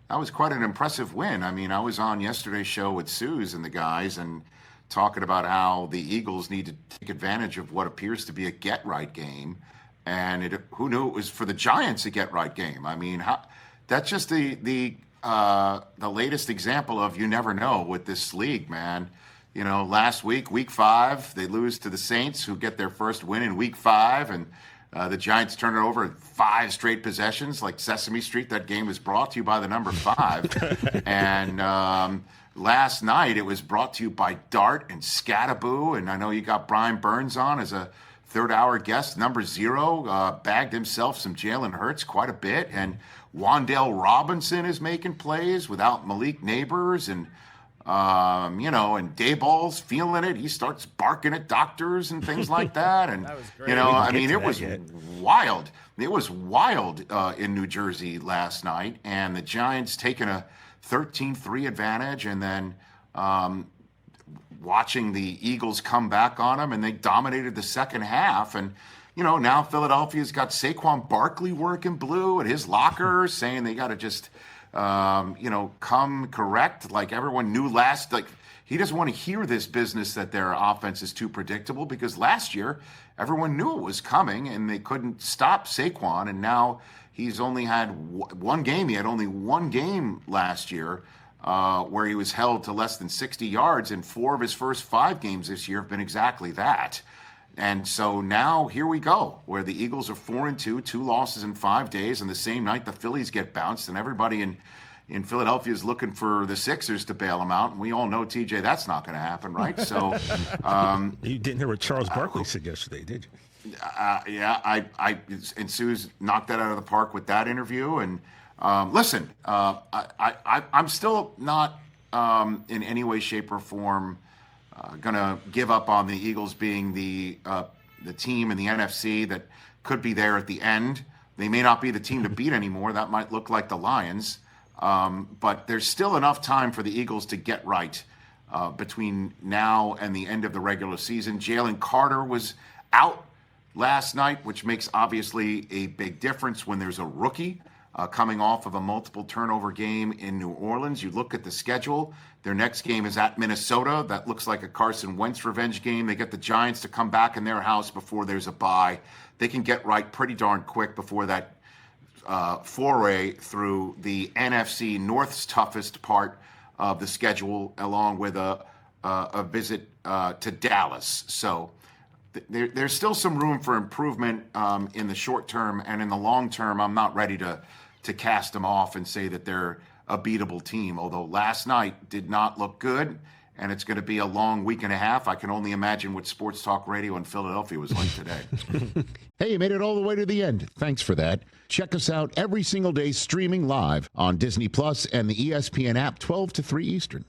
that was quite an impressive win. I mean, I was on yesterday's show with Suze and the guys and talking about how the Eagles need to take advantage of what appears to be a get-right game. And who knew it was for the Giants a get-right game? I mean, that's just the latest example of you never know with this league, man. You know, last week, week 5, they lose to the Saints, who get their first win in week 5, and the Giants turn it over in 5 straight possessions, like Sesame Street. That game was brought to you by the number 5. And last night, it was brought to you by Dart and Scataboo. And I know you got Brian Burns on as a third-hour guest. Number 0 bagged himself some Jalen Hurts quite a bit. And Wan'Dale Robinson is making plays without Malik Neighbors. And and Dayball's feeling it. He starts barking at doctors and things like that. And, that was great. It was wild. It was wild in New Jersey last night. And the Giants taking a 13-3 advantage and then watching the Eagles come back on them. And they dominated the second half. And, now Philadelphia's got Saquon Barkley working blue at his locker saying they got to just – come correct. Like everyone knew he doesn't want to hear this business that their offense is too predictable, because last year everyone knew it was coming and they couldn't stop Saquon. And now he's only had one game. He had only one game last year where he was held to less than 60 yards. And 4 of his first 5 games this year have been exactly that. And so now here we go, where the Eagles are 4-2, 2 losses in 5 days, and the same night the Phillies get bounced, and everybody in Philadelphia is looking for the Sixers to bail them out. And we all know, TJ, that's not going to happen, right? So you didn't hear what Charles Barkley said yesterday, did you? Yeah, and Suze knocked that out of the park with that interview. And listen, I'm still not in any way, shape, or form going to give up on the Eagles being the team in the NFC that could be there at the end. They may not be the team to beat anymore. That might look like the Lions. But there's still enough time for the Eagles to get right between now and the end of the regular season. Jalen Carter was out last night, which makes obviously a big difference when there's a rookie coming off of a multiple turnover game in New Orleans. You look at the schedule. Their next game is at Minnesota. That looks like a Carson Wentz revenge game. They get the Giants to come back in their house before there's a bye. They can get right pretty darn quick before that foray through the NFC North's toughest part of the schedule, along with a visit to Dallas. So there's still some room for improvement in the short term, and in the long term, I'm not ready to cast them off and say that they're a beatable team, although last night did not look good, and it's going to be a long week and a half. I can only imagine what sports talk radio in Philadelphia was like today. Hey, you made it all the way to the end. Thanks for that. Check us out every single day streaming live on Disney Plus and the ESPN app 12 to 3 Eastern.